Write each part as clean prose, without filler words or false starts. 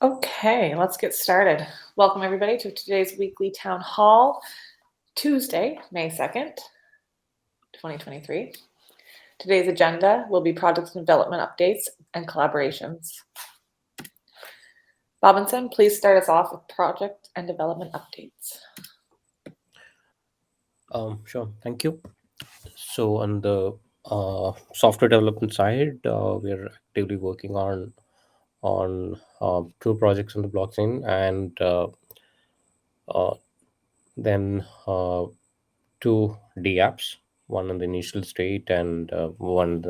Okay, let's get started. Welcome, everybody, to today's weekly town hall, Tuesday, May 2nd, 2023. Today's agenda will be project and development updates and collaborations. Robinson, please start us off with project and development updates. Sure. Thank you. So on the software development side, we are actively working on two projects on the blockchain, and uh, then two D apps, one in the initial state and one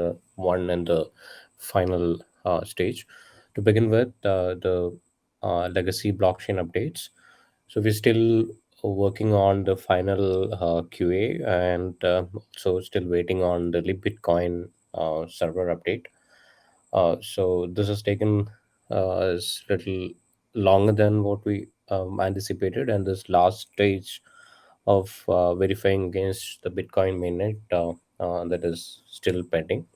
in the final stage. To begin with, the legacy blockchain updates. So we're still working on the final QA, and also still waiting on the Bitcoin server update. So this has taken us little longer than what we anticipated, and this last stage of verifying against the Bitcoin mainnet that is still pending.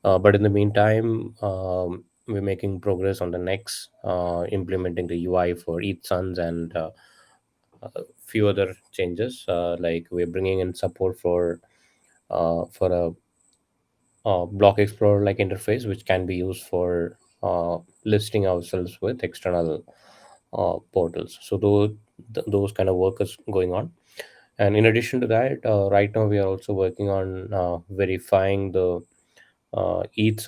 But in the meantime, we're making progress on the next, implementing the UI for ETH Suns and a few other changes. Like we're bringing in support for a block explorer like interface, which can be used for listing ourselves with external portals. So those kind of work is going on. And in addition to that, right now we are also working on verifying the ETH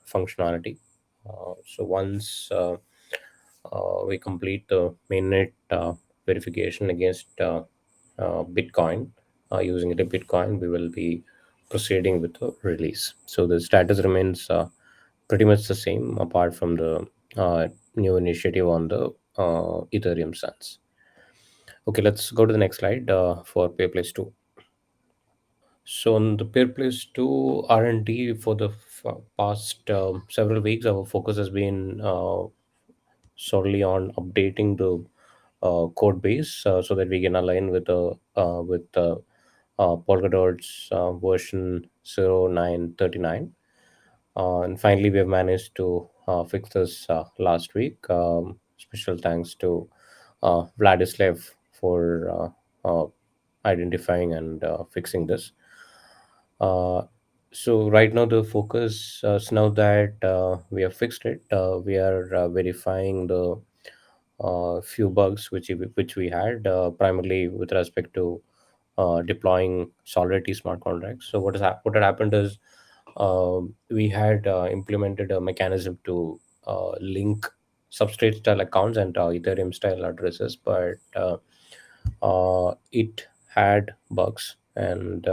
functionality. So once we complete the mainnet verification against Bitcoin, using the Bitcoin, we will be proceeding with the release. So the status remains pretty much the same, apart from the new initiative on the Ethereum Suns. Okay, let's go to the next slide for Peerplays 2. So on the Peerplays 2 R&D for the past several weeks, our focus has been solely on updating the code base, so that we can align with the Polkadot's version 0939. And finally, we have managed to fix this last week. Special thanks to Vladislav for identifying and fixing this. Uh, so right now the focus, so now that we have fixed it, we are verifying the few bugs which we had, primarily with respect to deploying Solidity smart contracts. So what had happened is, we had implemented a mechanism to link substrate style accounts and Ethereum style addresses, but it had bugs. And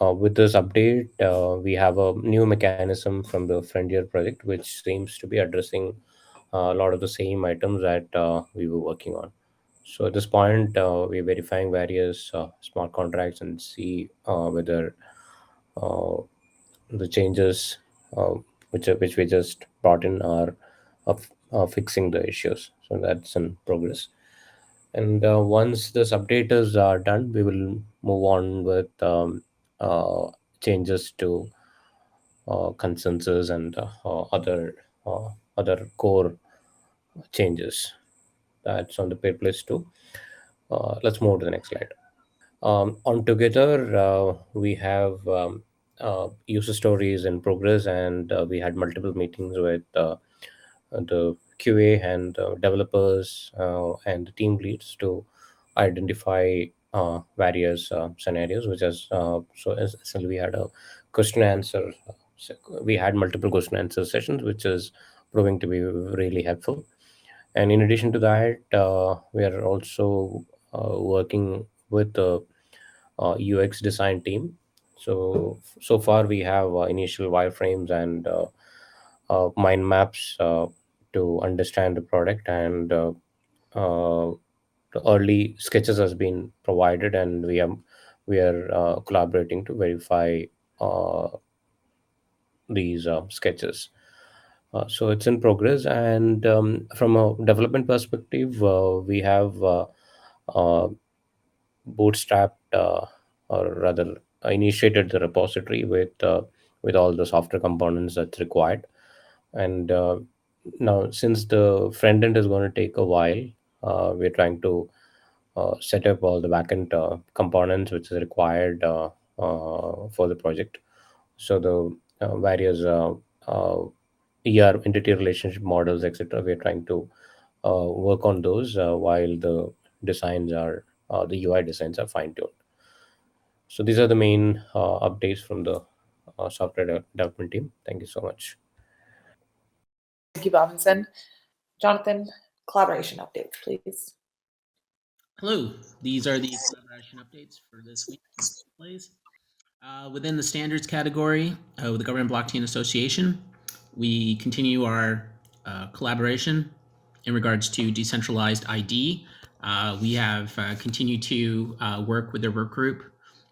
with this update, we have a new mechanism from the Frontier project, which seems to be addressing a lot of the same items that we were working on. So at this point, we're verifying various smart contracts and see whether uh, the changes uh, which we just brought in are fixing the issues. So that's in progress. And once this update is done, we will move on with uh, changes to consensus and uh, other core changes. That's on the paid list too. Let's move to the next slide. On together, we have user stories in progress, and we had multiple meetings with the QA and developers and the team leads to identify various scenarios, which is so essentially we had a question answer. We had multiple question answer sessions, which is proving to be really helpful. And in addition to that, we are also working with the UX design team. So far we have initial wireframes and mind maps to understand the product, and uh, the early sketches has been provided, and we are collaborating to verify uh, these sketches. So it's in progress, and from a development perspective, we have uh, bootstrapped, or rather initiated the repository with all the software components that's required. And Now, since the front end is going to take a while, we're trying to set up all the backend components which is required for the project. So the various entity relationship models, etc. We're trying to work on those while the UI designs are fine tuned. So these are the main updates from the development team. Thank you so much. Thank you, Robinson. Jonathan, collaboration updates, please. Hello, these are the collaboration updates for this week from Peerplays. Within the standards category with the Government Blockchain Association, we continue our collaboration in regards to decentralized ID. We have continued to work with their work group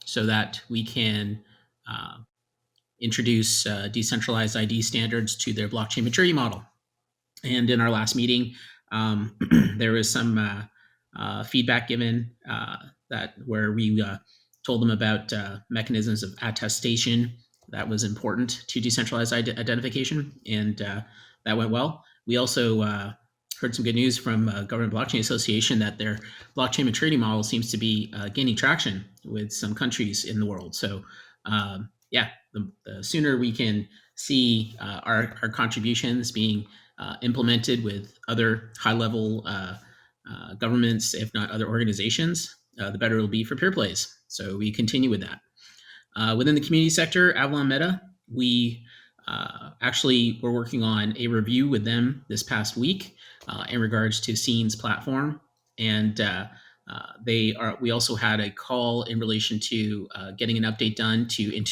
so that we can introduce decentralized ID standards to their blockchain maturity model. And in our last meeting, there was some feedback given that where we told them about mechanisms of attestation that was important to decentralized identification, and that went well. We also heard some good news from Government Blockchain Association that their blockchain maturity model seems to be gaining traction with some countries in the world. So, yeah, the sooner we can see our contributions being implemented with other high-level governments, if not other organizations, the better it'll be for Peerplays. So we continue with that. Within the community sector, Avalon Meta, we actually were working on a review with them this past week in regards to Scene's platform, and they are. We also had a call in relation to getting an update done to,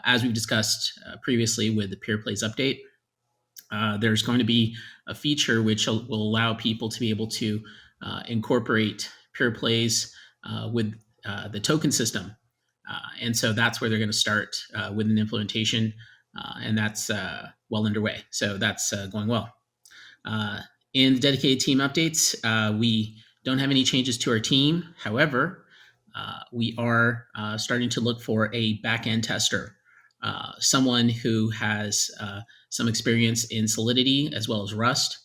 as we've discussed previously with the Peerplays update. There's going to be a feature which will allow people to be able to incorporate Peerplays with the token system. And so that's where they're going to start with an implementation, and that's well underway. So that's going well. In the dedicated team updates, we don't have any changes to our team. However, we are starting to look for a back-end tester, someone who has some experience in Solidity as well as Rust.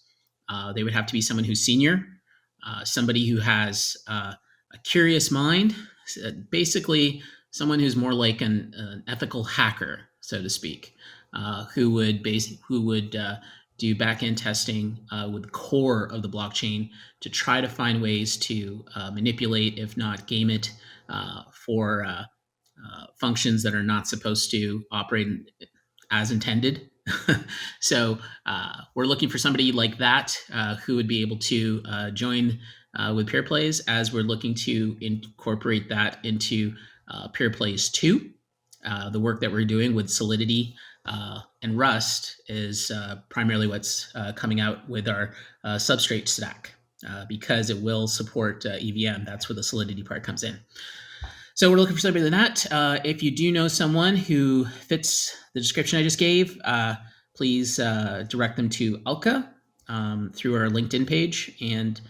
They would have to be someone who's senior, somebody who has a curious mind, basically someone who's more like an ethical hacker, so to speak, who would do back-end testing with the core of the blockchain to try to find ways to manipulate, if not game it, for functions that are not supposed to operate as intended. So we're looking for somebody like that who would be able to join with Peerplays, as we're looking to incorporate that into Peerplays 2. The work that we're doing with Solidity and Rust is primarily what's coming out with our substrate stack, because it will support EVM. That's where the Solidity part comes in. So we're looking for somebody like that. If you do know someone who fits the description I just gave, please direct them to Alka through our LinkedIn page, and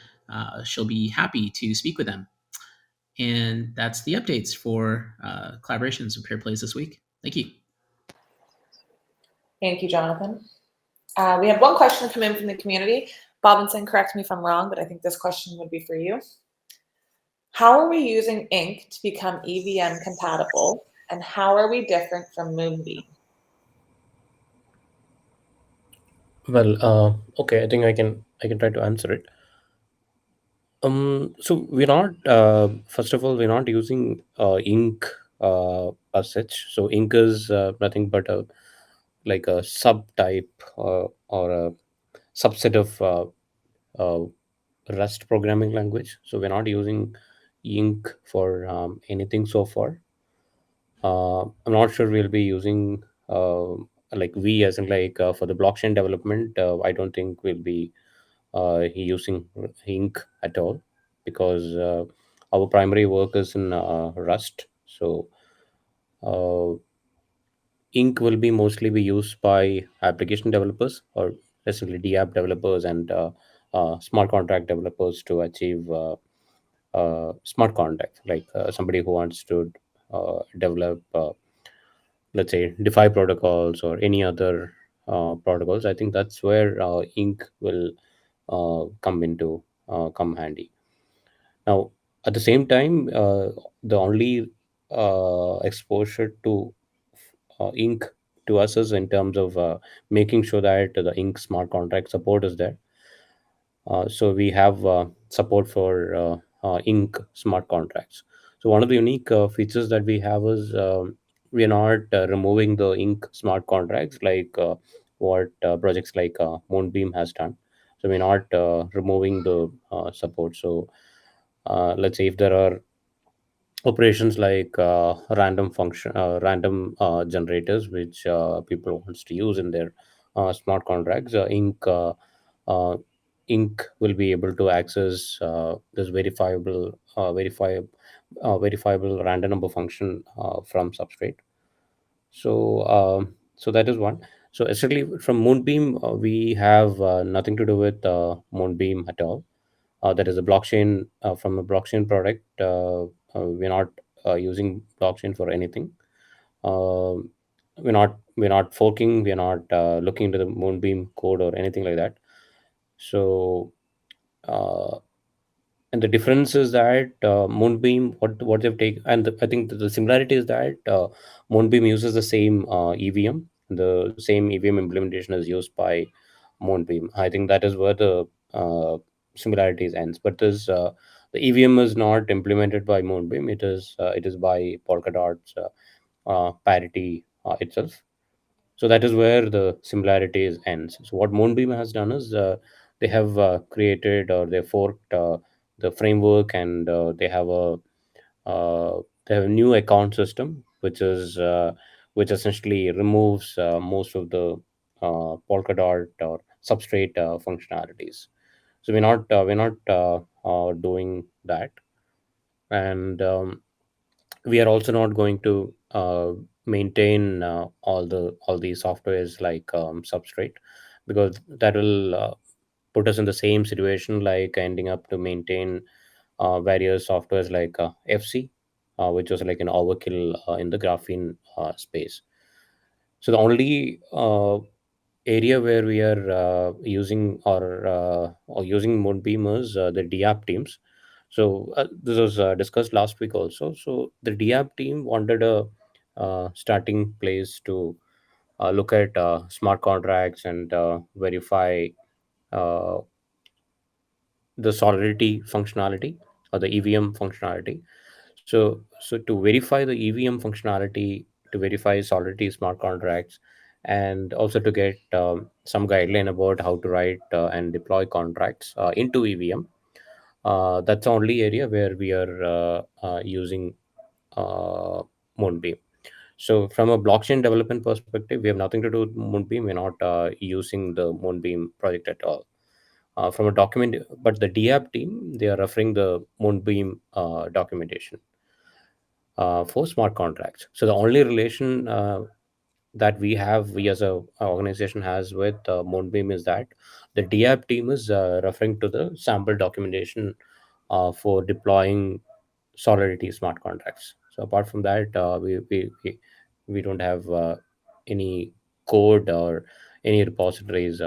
she'll be happy to speak with them. And that's the updates for collaborations with Peerplays this week. Thank you. Thank you, Jonathan. We have one question come in from the community. Robinson, correct me if I'm wrong, but I think this question would be for you. How are we using Ink to become EVM compatible, and how are we different from Moonbeam? Well, okay, I think I can try to answer it. So we're not. First of all, we're not using ink as such. So ink is nothing but a like a subtype or a subset of Rust programming language. So we're not using ink for anything so far. I'm not sure we'll be using like we as in like for the blockchain development. I don't think we'll be using ink at all, because our primary work is in Rust. So uh, ink will be mostly be used by application developers, or essentially DApp developers and smart contract developers to achieve smart contracts, like somebody who wants to develop let's say DeFi protocols or any other protocols, I think that's where ink will come handy. Now, at the same time, the only exposure to ink to us is in terms of making sure that the ink smart contract support is there. So we have support for ink smart contracts. So one of the unique features that we have is we are not removing the ink smart contracts like what projects like Moonbeam has done. So we're not removing the support. So let's say if there are operations like random generators which people wants to use in their smart contracts, uh, ink will be able to access this verifiable random number function from substrate. So that is one. So essentially from Moonbeam, we have nothing to do with Moonbeam at all. That is a blockchain, from a blockchain product. We're not using blockchain for anything. Um we're not forking. We're not looking into the Moonbeam code or anything like that. So uh, and the difference is that Moonbeam, what they've taken, and I think the similarity is that Moonbeam uses the same EVM. The same EVM implementation is used by Moonbeam. I think that is where the similarities ends. But this the EVM is not implemented by Moonbeam. It is by Polkadot's parity itself. So that is where the similarities ends. So what Moonbeam has done is they have created, or they forked the framework, and they have a new account system which essentially removes most of the Polkadot or substrate functionalities. So we're not doing that. And we are also not going to maintain all these softwares like substrate, because that will put us in the same situation like ending up to maintain various softwares like FC, which was like an overkill in the graphene space. So the only area where we are using Moonbeam is the DApp teams. So this was discussed last week also. So the DApp team wanted a starting place to look at smart contracts and verify uh, the solidity functionality or the EVM functionality. So to verify the EVM functionality, to verify solidity smart contracts, and also to get some guideline about how to write and deploy contracts into EVM. That's the only area where we are using uh, Moonbeam. So from a blockchain development perspective, we have nothing to do with Moonbeam. We're not using the Moonbeam project at all. From a document, but the DApp team, they are referring the Moonbeam documentation for smart contracts. So the only relation that we as a organization has with Moonbeam is that the DApp team is referring to the sample documentation for deploying Solidity smart contracts. So apart from that, we don't have any code or any repositories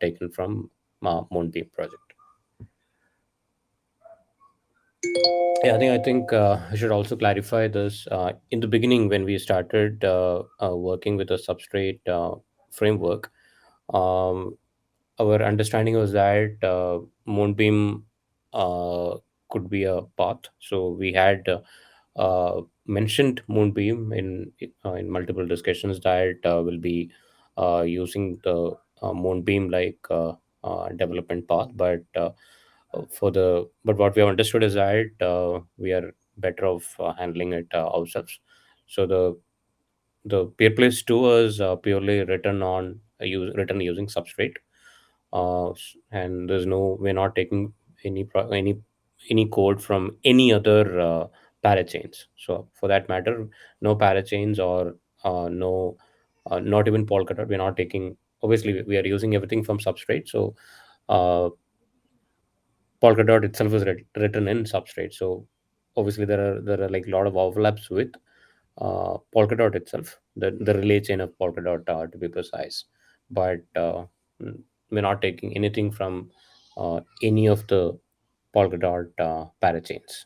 taken from Moonbeam project. Yeah, I think I should also clarify this. In the beginning, when we started working with a substrate framework, um, our understanding was that Moonbeam uh, could be a path. So we had mentioned Moonbeam in multiple discussions that will be using the Moonbeam like development path, but what we have understood is that we are better off handling it ourselves. So the Peerplays 2 is purely written using substrate, and we're not taking any code from any other parachains. So for that matter, no parachains or no, not even Polkadot. We're not taking. Obviously, we are using everything from substrate. So uh, Polkadot itself is written in substrate. So obviously there are like a lot of overlaps with Polkadot itself, the relay chain of Polkadot to be precise. but we're not taking anything from any of the Polkadot parachains.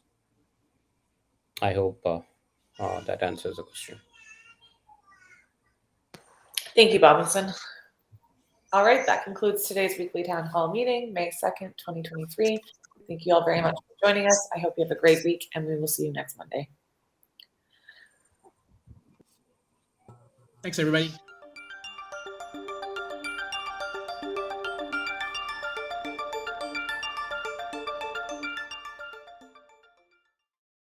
I hope that answers the question. Thank you, Robinson. All right, that concludes today's weekly town hall meeting, May 2nd, 2023. Thank you all very much for joining us. I hope you have a great week, and we will see you next Monday. Thanks, everybody.